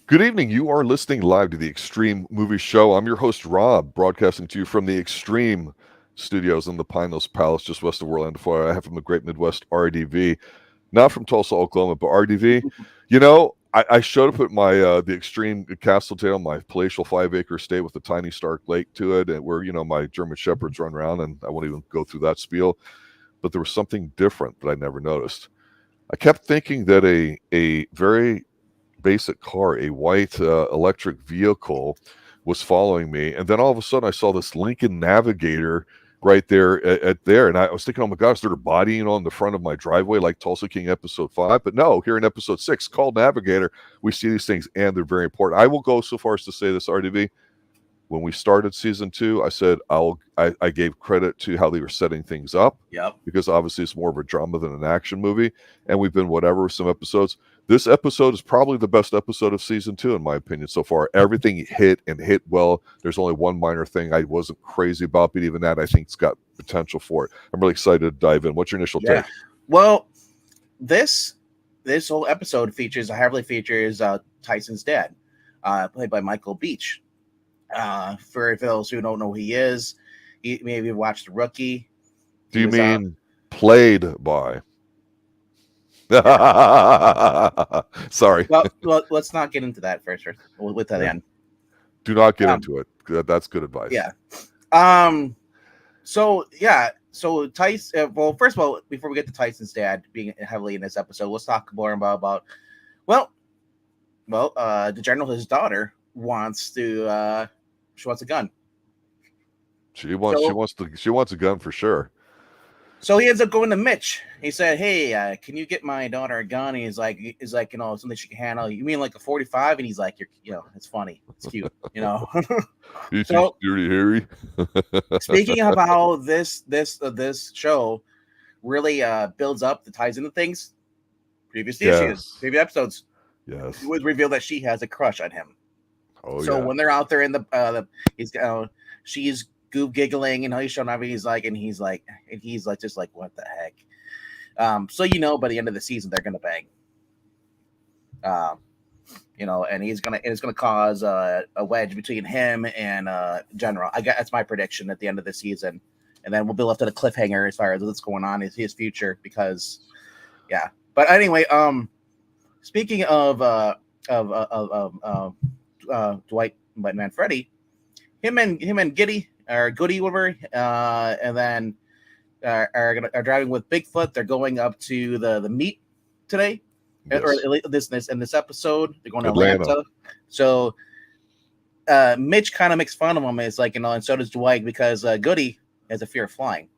Good evening. You are listening live to the Extreme Movie Show. I'm your host, Rob, broadcasting to you from the Extreme Studios in the Pine Hills Palace, just west of Orlando, Florida. I have from the Great Midwest, RDV, not from Tulsa, Oklahoma, but RDV. I showed up at my the Extreme Castle Tale, my palatial 5-acre estate with a tiny Stark Lake to it, and where my German shepherds run around, and I won't even go through that spiel. But there was something different that I never noticed. I kept thinking that a very basic car, a white electric vehicle, was following me, and then all of a sudden I saw this Lincoln Navigator right there at there, and I was thinking, oh my gosh, they're bodying on the front of my driveway like Tulsa King episode 5. But no, here in episode 6, called Navigator, we see these things, and they're very important. I will go so far as to say this, RDV. When we started season 2, I said I gave credit to how they were setting things up. Yep. Because obviously it's more of a drama than an action movie, and we've been whatever with some episodes. This episode is probably the best episode of season 2, in my opinion, so far. Everything hit well. There's only one minor thing I wasn't crazy about, but even that I think it's got potential for it. I'm really excited to dive in. What's your initial take? Well, this whole episode heavily features Tyson's dad, played by Michael Beach. For those who don't know who he is, maybe watched The Rookie. Do you mean played by? Sorry. Well, let's not get into that first. We'll with that end. Do not get into it. That's good advice. Yeah. So Tyson. Well, first of all, before we get to Tyson's dad being heavily in this episode, let's talk more about. The general, his daughter, wants to. She wants a gun. She wants a gun for sure. So he ends up going to Mitch. He said, "Hey, can you get my daughter a gun?" And he's like, something she can handle. You mean like a 45? And he's like, it's funny, it's cute, You so, dirty Harry. Speaking of how this show really builds up the ties into things, previous episodes, yes, it was revealed that she has a crush on him. When they're out there in the she's goof giggling and he's showing up, and he's like, just like, what the heck? By the end of the season they're gonna bang. And it's gonna cause a wedge between him and General. That's my prediction at the end of the season, and then we'll be left at a cliffhanger as far as what's going on in his future. Because, yeah. But anyway, speaking of Dwight Manfredi, him and Giddy or Goody, whatever, and then are driving with Bigfoot. They're going up to the meet today, or in this episode. They're going to Atlanta. So Mitch kind of makes fun of him. It's like, and so does Dwight, because Goody has a fear of flying.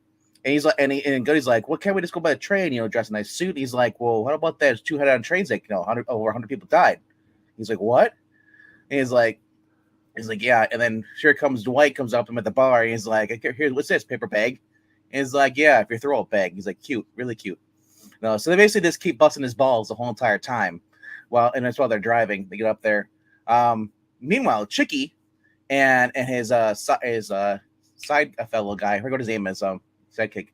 And he's like, and Goody's like, well, can't we just go by the train? Dress in a nice suit. And he's like, well, what about that? There's 200 on trains. Like, over 100 people died. He's like, what? And he's like, yeah. And then here comes Dwight, comes up to him at the bar. And he's like, here, what's this, paper bag? And he's like, yeah, if you throw a bag. He's like, cute, really cute. So they basically just keep busting his balls the whole entire time. That's while they're driving. They get up there. Meanwhile, Chicky and his side fellow guy, I forgot his name is, sidekick.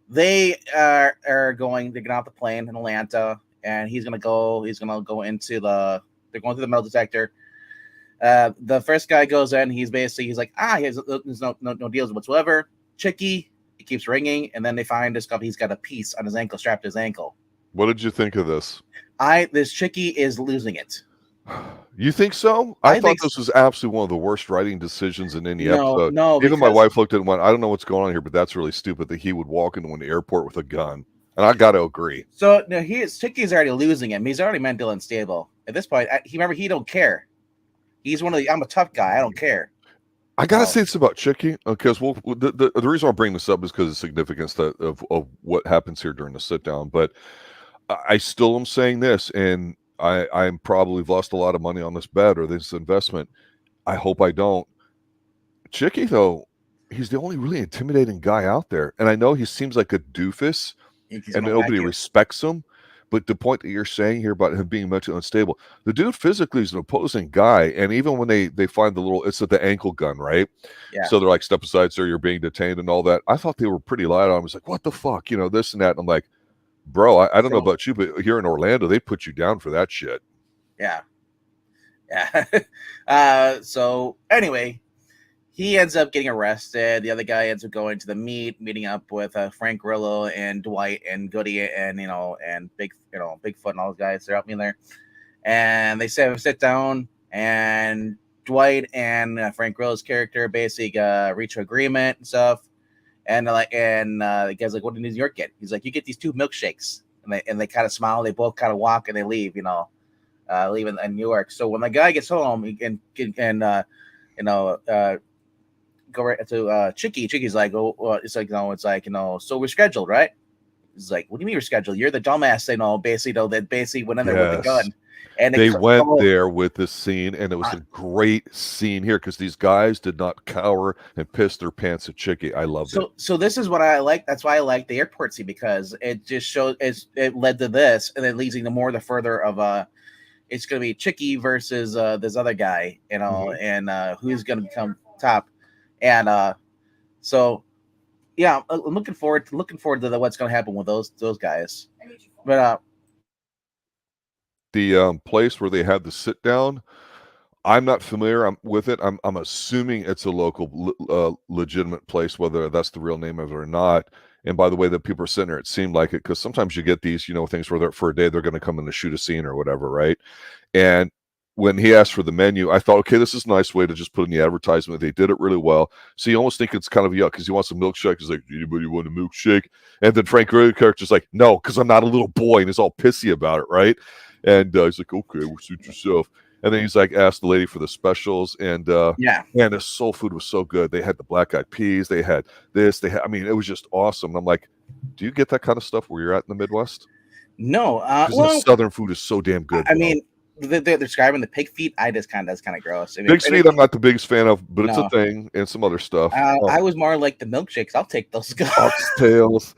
They are going to get off the plane in Atlanta, and he's gonna go into they're going through the metal detector. The first guy goes in. He's like, there's no deals whatsoever. Chicky, it keeps ringing, and then they discover he's got a piece on his ankle, strapped to his ankle. What did you think of this? This Chicky is losing it. You think so? I thought this was absolutely one of the worst writing decisions in any episode. No, even my wife looked at it and went, I don't know what's going on here, but that's really stupid that he would walk into an airport with a gun. And I got to agree. So now Chicky's already losing him. He's already mentally unstable. At this point, he don't care. He's one of I'm a tough guy. I don't care. I got to say this about Chicky, because the reason I bring this up is because of the significance of what happens here during the sit down. But I still am saying this, and I'm probably lost a lot of money on this bet or this investment. I hope I don't. Chicky, though, he's the only really intimidating guy out there. And I know he seems like a doofus and nobody respects him. But the point that you're saying here about him being mentally unstable, the dude physically is an opposing guy. And even when they find it's the ankle gun, right? Yeah. So they're like, step aside, sir, you're being detained and all that. I thought they were pretty light on him. I was like, what the fuck? This and that. And I'm like, bro, I don't know about you, but here in Orlando, they put you down for that shit. Yeah. Yeah. So anyway, he ends up getting arrested. The other guy ends up going to the meeting up with Frank Grillo and Dwight and Goody and and Bigfoot and all those guys. They're up in there, and they sit down, and Dwight and Frank Grillo's character basically reach an agreement and stuff. And the guy's like, "What did New York get?" He's like, "You get these 2 milkshakes," and they kind of smile. They both kind of walk and they leave. Leave in New York. So when the guy gets home and go right to Chicky. Chicky's like, "Oh, it's like so we're scheduled, right?" He's like, "What do you mean we're scheduled? You're the dumbass." That basically went in there with a gun, and they went there with this scene, and it was a great scene here because these guys did not cower and piss their pants at Chicky. I loved it. So this is what I like. That's why I like the airport scene, because it just shows it led to this, and then leads to more the further of it's going to be Chicky versus this other guy, and who's going to become top. And so, yeah, I'm looking forward to what's going to happen with those guys. But the place where they had the sit down, I'm not familiar with it. I'm assuming it's a local legitimate place, whether that's the real name of it or not. And by the way, that people are sitting there, it seemed like it, because sometimes you get these, things where they're, for a day they're going to come in to shoot a scene or whatever, right? And when he asked for the menu, I thought, okay, this is a nice way to just put in the advertisement. They did it really well. So you almost think it's kind of yuck because he wants a milkshake. He's like, "Anybody want a milkshake?" And then Frank Grillo character's like, "No, because I'm not a little boy," and he's all pissy about it, right? And he's like, "Okay, well, suit yourself." And then he's like, asked the lady for the specials, and man, the soul food was so good. They had the black eyed peas, they had this, I mean, it was just awesome. And I'm like, do you get that kind of stuff where you're at in the Midwest? No, the Southern food is so damn good. I mean, they're describing the pig feet. That's kind of gross. I mean, pig feet, I'm not the biggest fan of, but it's a thing, and some other stuff. I was more like the milkshakes. I'll take those guys. Oxtails.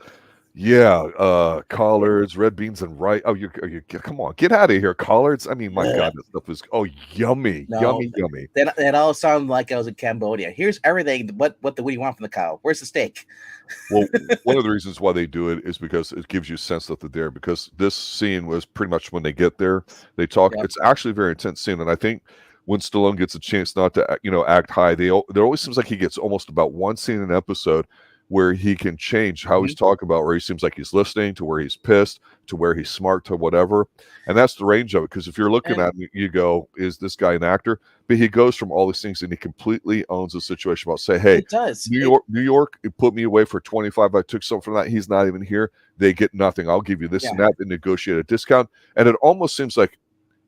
Yeah, collards, red beans, and rice. Oh, you come on, get out of here, collards. I mean, my God, this stuff is yummy, yummy. That all sounded like I was in Cambodia. Here's everything. What do you want from the cow? Where's the steak? Well, one of the reasons why they do it is because it gives you a sense that they're there. Because this scene was pretty much when they get there, they talk. Yep. It's actually a very intense scene, and I think when Stallone gets a chance not to, act high, there always seems like he gets almost about one scene in an episode where he can change how he's talking about, where he seems like he's listening, to where he's pissed, to where he's smart, to whatever. And that's the range of it. Because if you're looking at him, you go, is this guy an actor? But he goes from all these things, and he completely owns the situation about, say, hey, New York, it put me away for 25. I took something from that. He's not even here. They get nothing. I'll give you this and that. They negotiate a discount. And it almost seems like,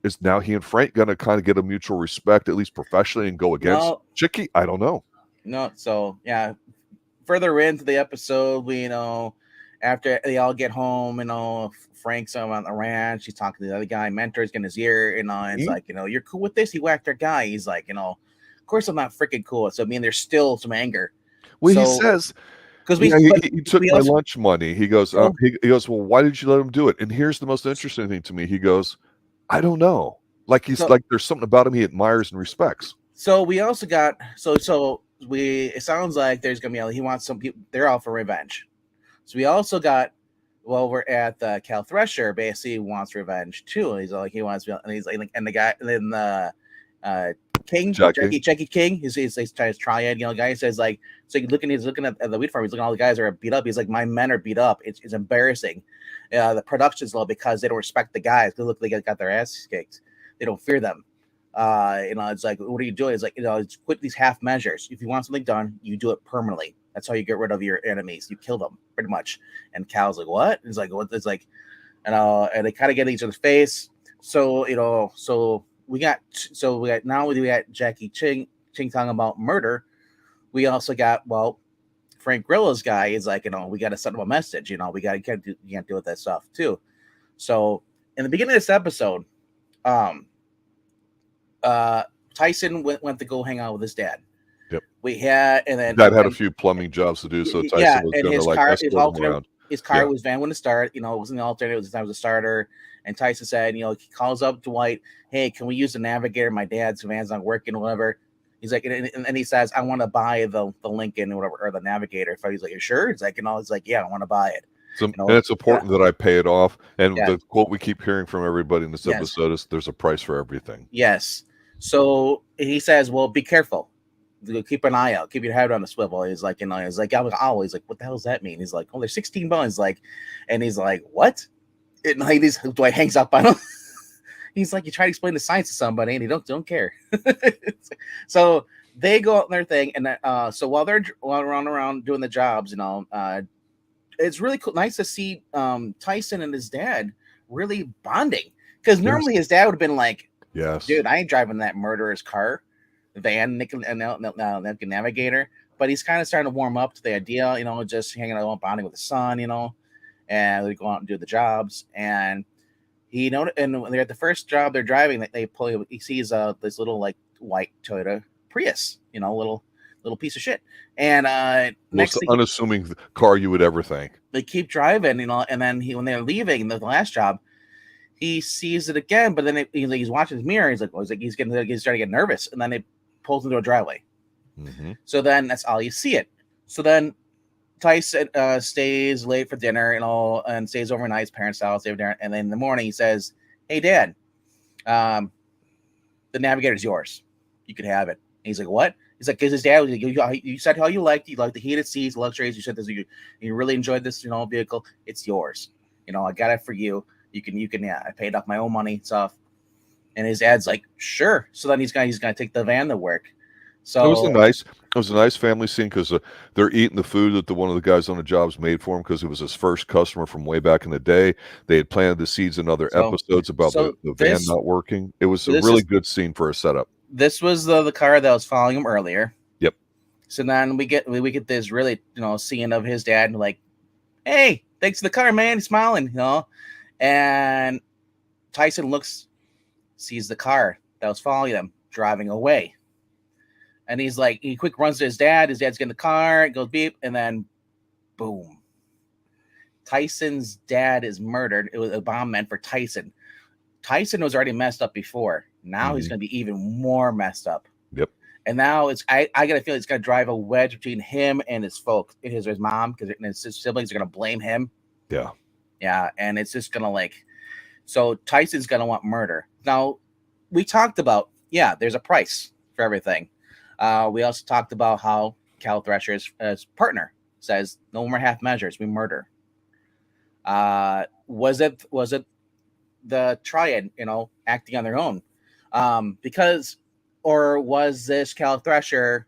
is now he and Frank going to kind of get a mutual respect, at least professionally, and go against Chicky? I don't know. No, so, yeah. Further into the episode, we after they all get home, Frank's on the ranch. He's talking to the other guy. Mentor's in his ear, and it's like, you're cool with this. He whacked our guy. He's like, of course I'm not freaking cool. So I mean, there's still some anger. Well, he says, because he took my lunch money. He goes, he goes, well, why did you let him do it? And here's the most interesting thing to me. He goes, I don't know. Like like there's something about him he admires and respects. So we also got it sounds like there's gonna be he wants some people. They're all for revenge. So we also got we're at Cal Thresher basically wants revenge too. He's like he wants, and he's like, and the guy, and then the King, Jackie King, he's trying to triad, guy says like, so he's looking at the wheat farm. He's looking at all the guys are beat up. He's like, my men are beat up. It's embarrassing. The production's low because they don't respect the guys. They look, they got their ass kicked. They don't fear them. It's like, what are you doing? It's like, it's quit these half measures. If you want something done, you do it permanently. That's how you get rid of your enemies. You kill them pretty much. And Cal's like, what? It's like, what? It's like, and they kind of get each other's face. So, we got Jackie Ching talking about murder. We also got, Frank Grillo's guy is like, we got to send him a message. You can't deal with that stuff too. So in the beginning of this episode, Tyson went to go hang out with his dad. Yep. We had, and then Dad had a few plumbing jobs to do, so Tyson was going to like escort him around. His car was van when to start. It was in the alternate. It was a starter. And Tyson said, he calls up Dwight, hey, can we use the Navigator? My dad's van's not working or whatever. He's like, and he says, I want to buy the Lincoln or whatever, or the Navigator. He's like, you sure? It's like, it's like, yeah, I want to buy it. So, and it's important that I pay it off. And the quote we keep hearing from everybody in this episode is, there's a price for everything. Yes. So he says, "Well, be careful. Keep an eye out. Keep your head on the swivel." He's like, he's like, I'm always like, what the hell does that mean? He's like, oh, there's 16 bones. Like, and he's like, what? And like these Dwight hangs up on him. He's like, you try to explain the science to somebody, and they don't care. So they go out on their thing, and so while they're running around doing the jobs, it's really cool, nice to see Tyson and his dad really bonding, because normally his dad would have been like, yes, dude, I ain't driving that murderer's car, van, Navigator. But he's kind of starting to warm up to the idea, just hanging out, bonding with the son, and they go out and do the jobs. And and when they're at the first job they're driving, he sees this little like white Toyota Prius, little piece of shit. And most unassuming car you would ever think. They keep driving, and then when they're leaving the last job, he sees it again, but then he's watching his mirror. He's starting to get nervous, and then it pulls into a driveway. Mm-hmm. So then that's all you see it. So then Tyson stays late for dinner and stays overnight at his parents' house. And then in the morning he says, "Hey, Dad, the Navigator's yours. You could have it." And he's like, "What?" He's like, "Because his dad was like, you said how you liked the heated seats, luxuries. You said this, you really enjoyed this, vehicle. It's yours. I got it for you. You can, yeah. I paid off my own money and stuff." And his dad's like, "Sure." So then he's gonna take the van to work. So it was a nice family scene, because they're eating the food that one of the guys on the job's made for him, because it was his first customer from way back in the day. They had planted the seeds in other episodes about the van not working. It was a really good scene for a setup. This was the car that was following him earlier. Yep. So then we get this really scene of his dad like, "Hey, thanks for the car, man." He's smiling, and Tyson sees the car that was following them driving away. And he's like, he quick runs to his dad. His dad's getting the car. It goes beep, and then boom. Tyson's dad is murdered. It was a bomb meant for Tyson. Tyson was already messed up before. Now he's going to be even more messed up. Yep. And now I got to feel it's going to drive a wedge between him and his folks, his mom, because his siblings are going to blame him. Yeah. Yeah. And it's just going to so Tyson's going to want murder. Now, we talked about, there's a price for everything. We also talked about how Cal Thresher's partner says no more half measures, we murder. Was it the triad, acting on their own? Or was this Cal Thresher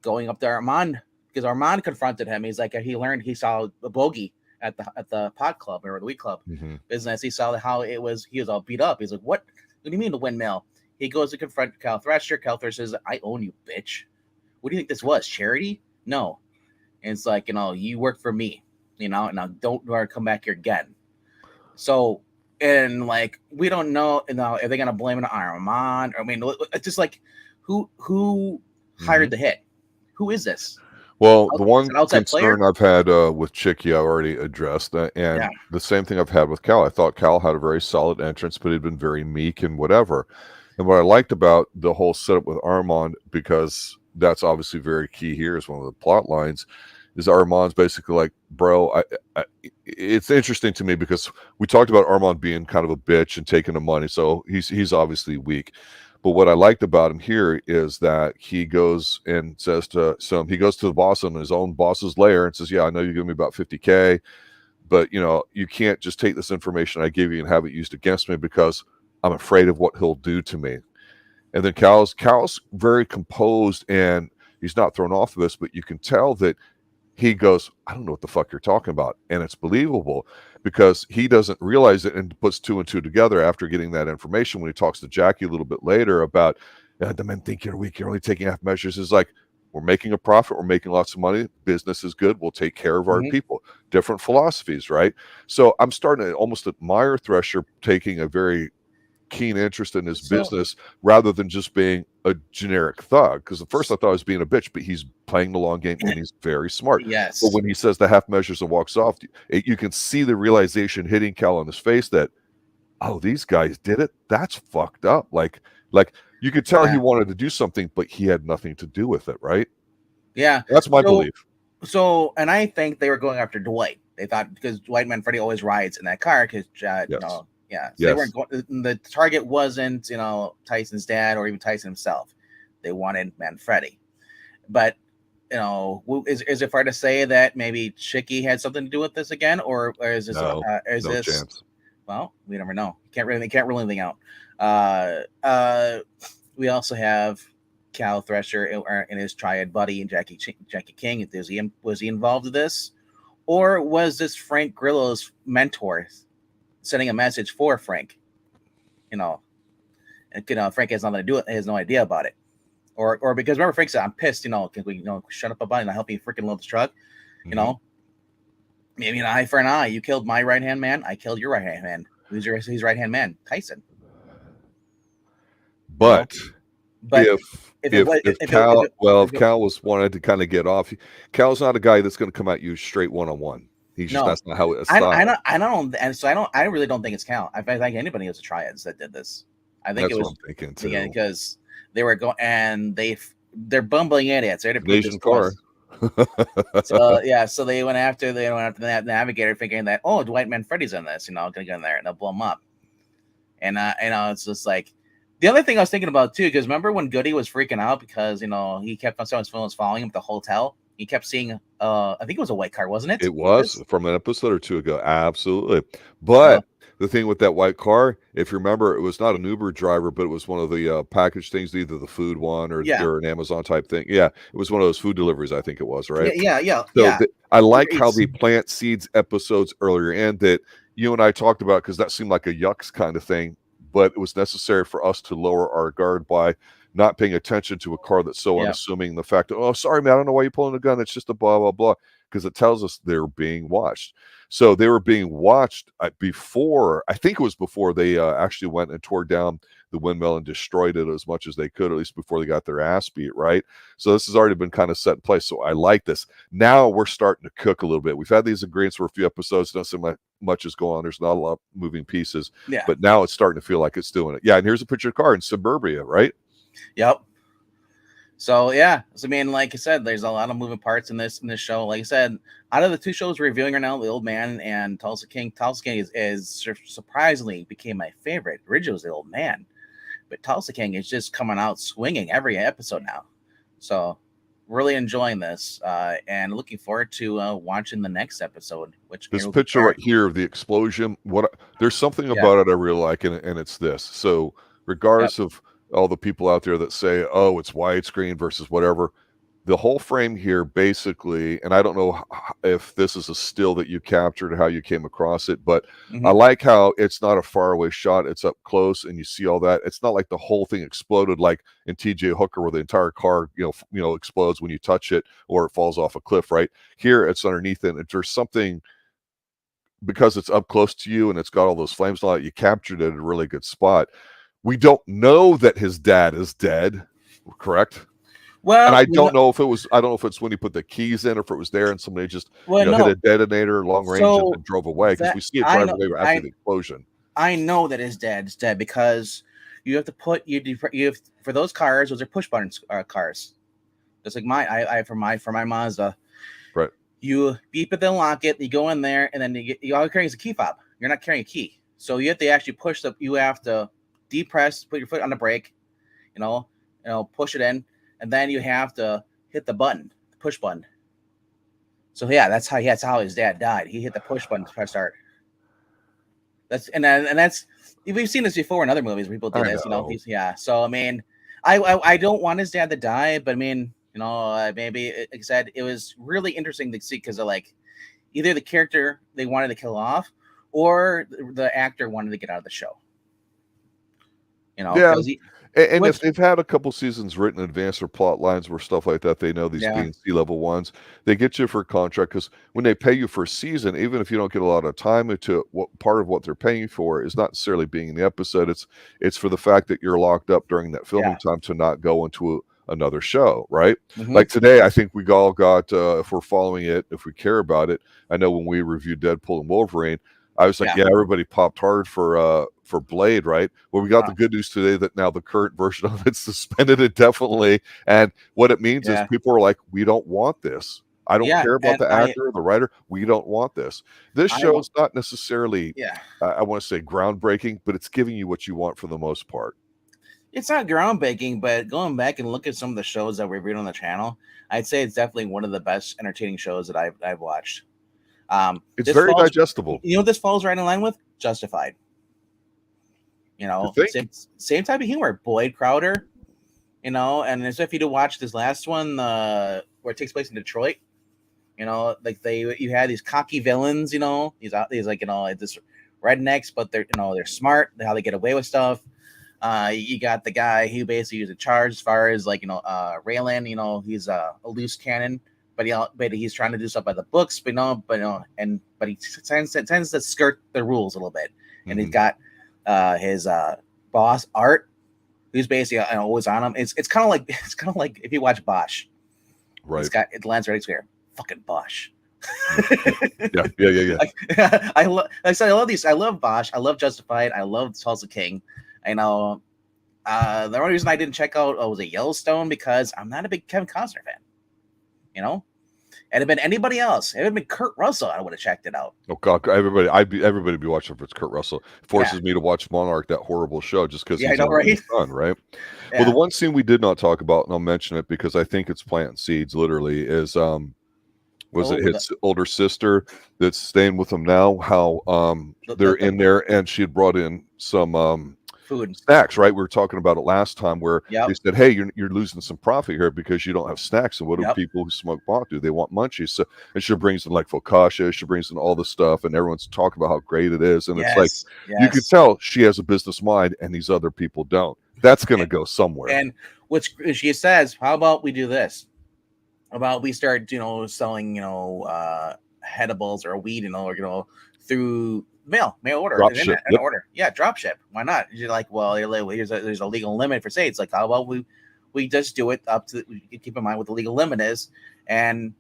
going up to Armand? Because Armand confronted him. He's like, he saw a bogey at the pot club or the weed club business. He saw how he was all beat up. He's like, what do you mean the windmill? He goes to confront Cal Thresher. Cal Thresher says, "I own you, bitch. What do you think this was? Charity? No." And it's like, you work for me, now don't come back here again. So, and we don't know, are they going to blame it on Armand? I mean, it's just like, who hired the hit? Who is this? Well, the one concern player? I've had with Chicky, I already addressed, and the same thing I've had with Cal. I thought Cal had a very solid entrance, but he'd been very meek and whatever. And what I liked about the whole setup with Armand, because that's obviously very key here, is one of the plot lines, is Armand's basically like, bro, it's interesting to me because we talked about Armand being kind of a bitch and taking the money, so he's obviously weak. But what I liked about him here is that he goes and says he goes to the boss on his own boss's lair and says, "Yeah, I know you give me about $50K, but you can't just take this information I give you and have it used against me, because I'm afraid of what he'll do to me." And then Cal's very composed, and he's not thrown off of this, but you can tell that he goes, "I don't know what the fuck you're talking about." And it's believable because he doesn't realize it and puts two and two together after getting that information when he talks to Jackie a little bit later about, "The men think you're weak. You're only taking half measures." It's like, we're making a profit. We're making lots of money. Business is good. We'll take care of our people. Different philosophies, right? So I'm starting to almost admire Thresher taking a very keen interest in his business rather than just being a generic thug. Because at first I thought he was being a bitch, but he's playing the long game and he's very smart. Yes. But when he says the half measures and walks off, you can see the realization hitting Cal on his face that, oh, these guys did it. That's fucked up. Like you could tell he wanted to do something, but he had nothing to do with it, right? Yeah. That's my belief. So, and I think they were going after Dwight. They thought, because Dwight Manfredi always rides in that car, because Yeah, so they weren't going. The target wasn't Tyson's dad or even Tyson himself. They wanted Manfredi, but is it fair to say that maybe Chicky had something to do with this again, or is this no chance? Well, we never know. Can't rule anything out. We also have Cal Thresher and his triad buddy and Jackie King. Was he involved in this, or was this Frank Grillo's mentor sending a message for Frank? And Frank has nothing to do with it. He has no idea about it. Or because remember Frank said, "I'm pissed. Can we shut up about it and help you freaking load this truck?" Mm-hmm. Maybe an eye for an eye. You killed my right hand man. I killed your right hand man. Who's his right hand man? Tyson. But if Cal was wanted to kind of get off, Cal's not a guy that's going to come at you straight one-on-one. He's just that's not how it's. I don't, and so I really don't think it's Cal. I think anybody was a triads that did this. I think that's it was what I'm thinking too. Because they were going and they're bumbling idiots. They're Asian car. So they went after the Navigator, thinking that Dwight Manfredi's in this, gonna go in there and they'll blow him up. And it's just like the other thing I was thinking about too, because remember when Goody was freaking out because he kept on someone's phone was following him at the hotel. He kept seeing I think it was a white car, wasn't it? It was from an episode or two ago, absolutely. But the thing with that white car, if you remember, it was not an Uber driver, but it was one of the package things, either the food one or an Amazon type thing. Yeah, it was one of those food deliveries, I think it was, right? Yeah. So I like how they plant seeds episodes earlier in that you and I talked about, because that seemed like a yucks kind of thing, but it was necessary for us to lower our guard by not paying attention to a car that's so unassuming. The fact that, sorry, man, I don't know why you're pulling a gun. It's just a blah, blah, blah, because it tells us they're being watched. So they were being watched before, I think it was before they actually went and tore down the windmill and destroyed it as much as they could, at least before they got their ass beat, right? So this has already been kind of set in place. So I like this. Now we're starting to cook a little bit. We've had these agreements for a few episodes. Don't seem like much is going on. There's not a lot of moving pieces. Yeah. But now it's starting to feel like it's doing it. Yeah, and here's a picture of the car in suburbia, right? Yep. So I mean, like I said, there's a lot of moving parts in this show. Like I said, out of the two shows we're reviewing right now, The Old Man and Tulsa King is surprisingly became my favorite. Originally was The Old Man, but Tulsa King is just coming out swinging every episode now. So really enjoying this and looking forward to watching the next episode. Which this picture right here of the explosion, there's something about it I really like, and it's this. So regardless of all the people out there that say, it's widescreen versus whatever, the whole frame here basically, and I don't know if this is a still that you captured, how you came across it, but I like how it's not a faraway shot. It's up close and you see all that. It's not like the whole thing exploded like in TJ Hooker where the entire car, explodes when you touch it or it falls off a cliff, right? Here it's underneath it. And there's something, because it's up close to you and it's got all those flames and all that, you captured it at a really good spot. We don't know that his dad is dead, correct? Well, and I don't know if it's when he put the keys in or if it was there and somebody just hit a detonator long range and drove away, because we see it drive away after the explosion. I know that his dad's dead because you have to put you have for those cars. Those are push button cars. Just like for my Mazda. Right. You beep it, then lock it. You go in there, and then you all you're carrying is a key fob. You're not carrying a key, so you have to actually push you have to depress, put your foot on the brake, push it in, and then you have to hit the button, the push button. So that's how his dad died. He hit the push button to press start. That's we've seen this before in other movies where people do this. So I mean, I don't want his dad to die, but I mean, maybe like I said, it was really interesting to see because of like either the character they wanted to kill off or the actor wanted to get out of the show. If they've had a couple seasons written in advance or plot lines where stuff like that, they know these being C-level ones, they get you for a contract, because when they pay you for a season, even if you don't get a lot of time into it, part of what they're paying you for is not necessarily being in the episode. It's for the fact that you're locked up during that filming time to not go into another show, right? Like today, I think we all got, if we're following it, if we care about it, I know when we reviewed Deadpool and Wolverine, I was like, everybody popped hard for Blade, right? Well, we got the good news today that now the current version of it's suspended indefinitely. And what it means is people are like, we don't want this. I don't Yeah, care about and the actor or the writer. We don't want this. This I show wa- is not necessarily, yeah, I want to say groundbreaking, but it's giving you what you want for the most part. it's not groundbreaking, but going back and look at some of the shows that we've reviewed on the channel, I'd say it's definitely one of the best entertaining shows that I've watched. It's This very falls, digestible. you know, what this falls right in line with Justified. You You know, think? same type of humor. Boyd Crowder, you know, and as if you to watch this last one, where it takes place in Detroit. You know, like you had these cocky villains. You know, these like, you know, this rednecks, but they're smart. How they get away with stuff. You got the guy who basically is in charge as far as like, you know, Raylan. You know, he's a loose cannon, but he's trying to do stuff by the books. But he tends to skirt the rules a little bit. And he's got his boss Art, who's basically always on him. It's kind of like if you watch Bosch, Right. It lands right here. Fucking Bosch. Yeah. I love these. I love Bosch. I love Justified. I love Tulsa King. I know. The only reason I didn't check out was a Yellowstone because I'm not a big Kevin Costner fan. You know, had it been anybody else, it would have been Kurt Russell, I would have checked it out. Oh God, everybody be watching if it's Kurt Russell. It forces me to watch Monarch, that horrible show, just because he's his son, right? Yeah. Well, the one scene we did not talk about, and I'll mention it because I think it's planting seeds. Literally, is it his older sister that's staying with him now? How they're in there, and she had brought in some food snacks, right? We were talking about it last time where they said, hey, you're losing some profit here because you don't have snacks. And what do people who smoke pot do? They want munchies. So, and she brings in like focaccia, she brings in all this stuff, and everyone's talking about how great it is. And it's like, you can tell she has a business mind and these other people don't. That's going to go somewhere. And which she says, how about we do this? How about we start, you know, selling, you know, edibles or weed, you know, or, you know, through mail order, drop ship. Order. Yeah, drop ship. Why not? You're like, well, there's a legal limit for states. Like, how about we just do it up to, keep in mind what the legal limit is, and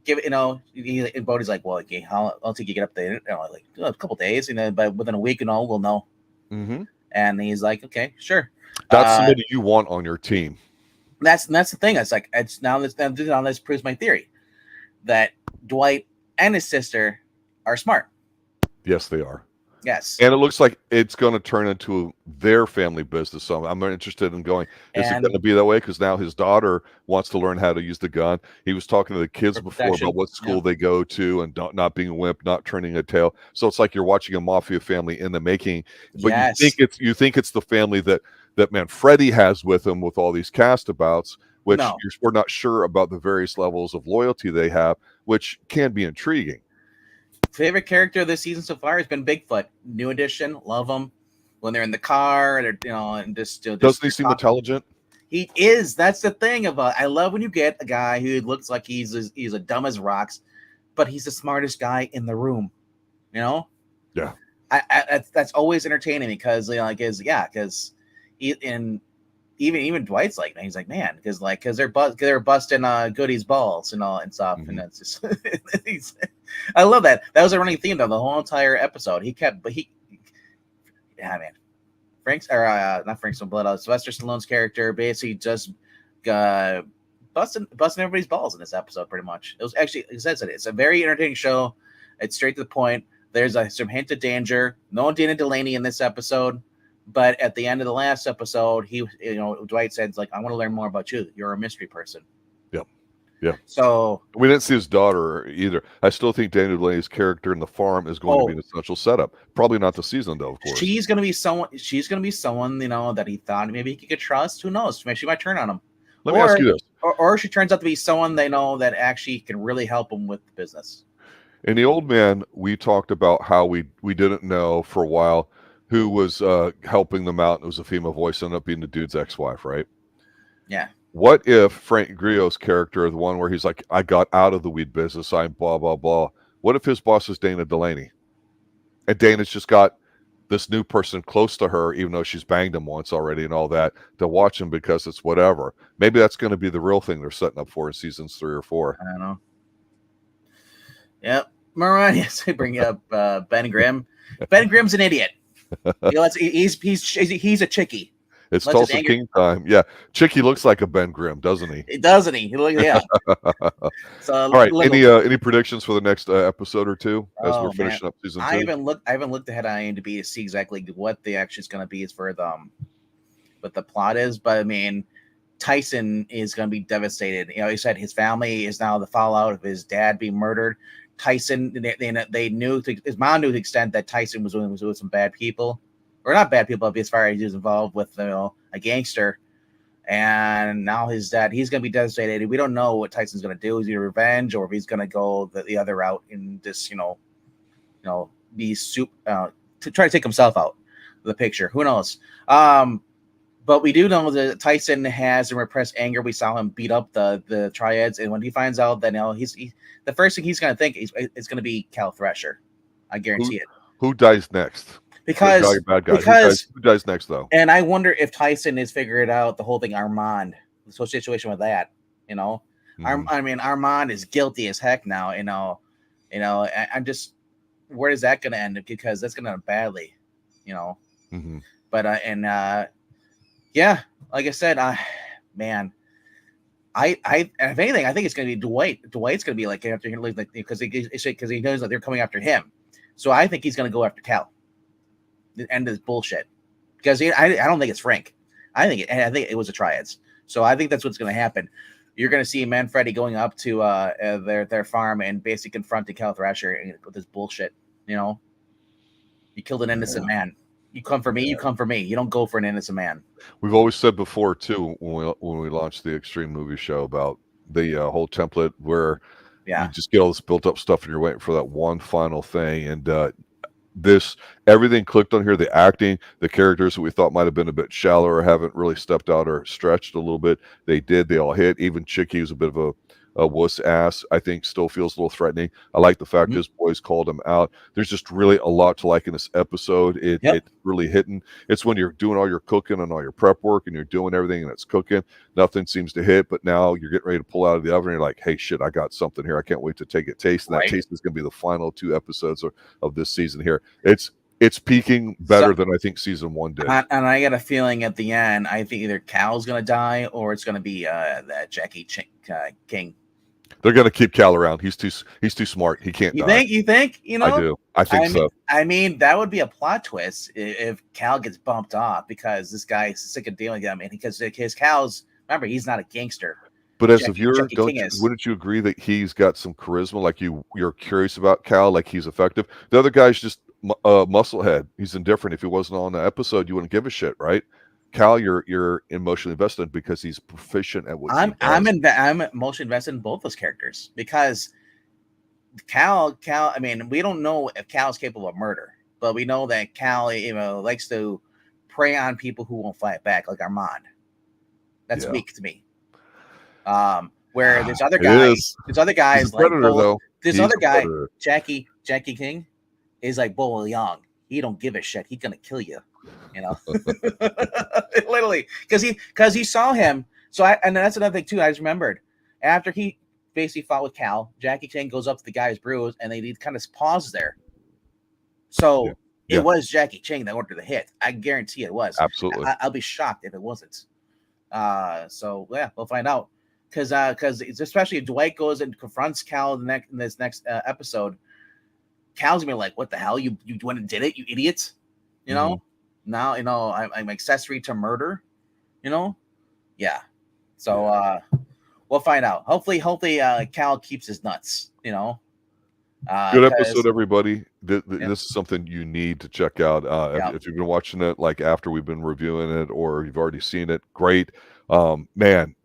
give it, you know. And Bodie's like, well, okay, I'll take you get up there, you know, like a couple days, and then but within a week, you know, we'll know. And he's like, okay, sure. That's somebody you want on your team. That's the thing. It's like, it's now this proves my theory that Dwight and his sister are smart. Yes, they are. Yes. And it looks like it's going to turn into their family business. So I'm interested in going, is it going to be that way? Because now his daughter wants to learn how to use the gun. He was talking to the kids before about what school they go to and not being a wimp, not turning a tail. So it's like you're watching a mafia family in the making. But you think it's the family that Manfredi has with him with all these castabouts, which we're not sure about the various levels of loyalty they have, which can be intriguing. Favorite character of this season so far has been Bigfoot. New addition, love him. When they're in the car, they're, you know, and just doesn't he seem intelligent? He is. That's the thing about. I love when you get a guy who looks like he's a dumb as rocks, but he's the smartest guy in the room. You know? Yeah. That's always entertaining because, you know, because even Dwight's like, he's like, man, because they're busting Goody's balls and all and stuff, and that's just I love that. That was a running theme of the whole entire episode. Sylvester Stallone's character basically just busting everybody's balls in this episode. Pretty much, it was actually, it says it's a very entertaining show. It's straight to the point. There's some hint of danger. No Dana Delany in this episode. But at the end of the last episode, Dwight said, like, I want to learn more about you. You're a mystery person. Yeah. So we didn't see his daughter either. I still think Dana Delaney's character in the farm is going to be an essential setup. Probably not the season though, of course. She's gonna be someone, you know, that he thought maybe he could trust. Who knows? Maybe she might turn on him. Let me ask you this. Or she turns out to be someone they know that actually can really help him with the business. In The Old Man, we talked about how we didn't know for a while who was helping them out, and it was a female voice, ended up being the dude's ex-wife, right? Yeah. What if Frank Grillo's character, the one where he's like, I got out of the weed business, I'm blah, blah, blah. What if his boss is Dana Delany? And Dana's just got this new person close to her, even though she's banged him once already and all that, to watch him because it's whatever. Maybe that's going to be the real thing they're setting up for in seasons 3 or 4. I don't know. Yep. Mariah, yes, I bring up Ben Grimm. Ben Grimm's an idiot. You know, he's a chickie. It's Unless it's Tulsa anger. King time. Yeah, Chicky looks like a Ben Grimm, doesn't he? Doesn't he? Yeah. So All right. little. Any predictions for the next episode or two as we're Oh man, finishing up season I 2? haven't looked. I haven't looked ahead on IMDb to see exactly what the actually is going to be as for the what the plot is. But I mean, Tyson is going to be devastated. You know, he said his family is now the fallout of his dad being murdered. Tyson, they knew his mom knew to the extent that Tyson was with some bad people, or not bad people, but as far as he was involved with a gangster. And now his dad, he's going to be devastated. We don't know what Tyson's going to do. Is he revenge, or if he's going to go the other route in this, be to try to take himself out of the picture. Who knows? But we do know that Tyson has some repressed anger. We saw him beat up the triads, and when he finds out that the first thing he's going to think is going to be Cal Thresher. I guarantee it. Who dies next? Because bad guy. Who dies next though? And I wonder if Tyson has figured out the whole thing. Armand, the whole situation with that. Armand is guilty as heck now. I'm just, where is that going to end? Because that's going to end badly. But yeah, like I said, man, I if anything, I think it's going to be Dwight. Dwight's going to be like after him, because he knows that they're coming after him. So I think he's going to go after Cal. The end of this bullshit, because I don't think it's Frank. I think it was the triads. So I think that's what's going to happen. You're going to see Manfredi going up to their farm and basically confronting Cal Thrasher with this bullshit. You killed an innocent man. You come for me. You come for me. You don't go for an innocent man. We've always said before too, when we launched the Extreme Movie Show, about the whole template where you just get all this built up stuff and you're waiting for that one final thing. And everything clicked on here. The acting, the characters that we thought might have been a bit shallow or haven't really stepped out or stretched a little bit, they did. They all hit. Even Chicky was a bit of a wuss ass. I think still feels a little threatening. I like the fact his boys called him out. There's just really a lot to like in this episode. It's really hitting. It's when you're doing all your cooking and all your prep work and you're doing everything and it's cooking. Nothing seems to hit, but now you're getting ready to pull out of the oven. And you're like, hey, shit, I got something here. I can't wait to take a taste. And that taste is going to be the final 2 episodes of this season here. It's peaking better than I think season 1 did. And I got a feeling at the end, I think either Cal's going to die or it's going to be that Jackie King. They're going to keep Cal around. He's too smart. He can't die. You think? I do. I think so. I mean, that would be a plot twist if Cal gets bumped off because this guy is sick of dealing with him. And because his Cal's, remember, he's not a gangster. But as a viewer, wouldn't you agree that he's got some charisma? Like you're curious about Cal, like he's effective. The other guy's just musclehead. He's indifferent. If he wasn't on the episode, you wouldn't give a shit, right? Cal, you're emotionally invested because he's proficient at what he does. I'm emotionally invested in both those characters because Cal. I mean, we don't know if Cal is capable of murder, but we know that Cal, likes to prey on people who won't fight back, like Armand. That's weak to me. Where there's other guys. There's other guys he's a predator, like though. This other guy, Jackie King, is like Bull Young. He don't give a shit. He's gonna kill you. Literally, because he saw him. So and that's another thing too. I just remembered after he basically fought with Cal, Jackie Chan goes up to the guy's bruise, and they kind of pauses there. So it was Jackie Chan that ordered the hit. I guarantee it was. Absolutely. I'll be shocked if it wasn't. So yeah, we'll find out. Because especially if Dwight goes and confronts Cal in this next episode, Cal's gonna be like, "What the hell? You went and did it, you idiots!" Now I'm accessory to murder. Yeah. So we'll find out. Hopefully, Cal keeps his nuts. Good episode, everybody. This is something you need to check out. If you've been watching it like after we've been reviewing it, or you've already seen it, great. Man,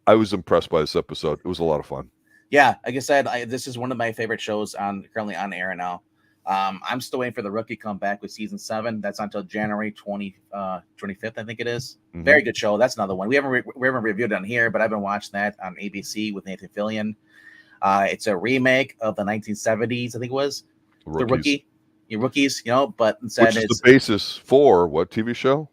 I was impressed by this episode. It was a lot of fun. Yeah, like I said, this is one of my favorite shows currently on air now. I'm still waiting for The Rookie to come back with season 7. That's until January 25th, I think it is. Mm-hmm. Very good show. That's another one. We haven't reviewed it on here, but I've been watching that on ABC with Nathan Fillion. It's a remake of the 1970s, I think it was. The Rookie. Rookies, but instead which is the basis for what TV show?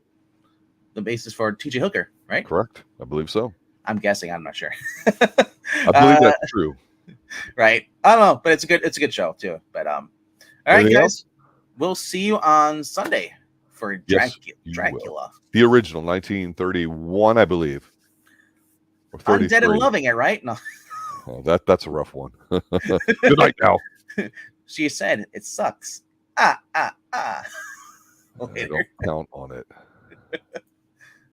The basis for T.J. Hooker, right? Correct. I believe so. I'm guessing. I'm not sure. I believe that's true. Right. I don't know, but it's a good show too. But all right, guys. We'll see you on Sunday for Yes, you will. Dracula. The original, 1931, I believe. Or Undead 33. and Loving It, right? No. Oh, that's a rough one. Good night now. She said, it sucks. I don't count on it.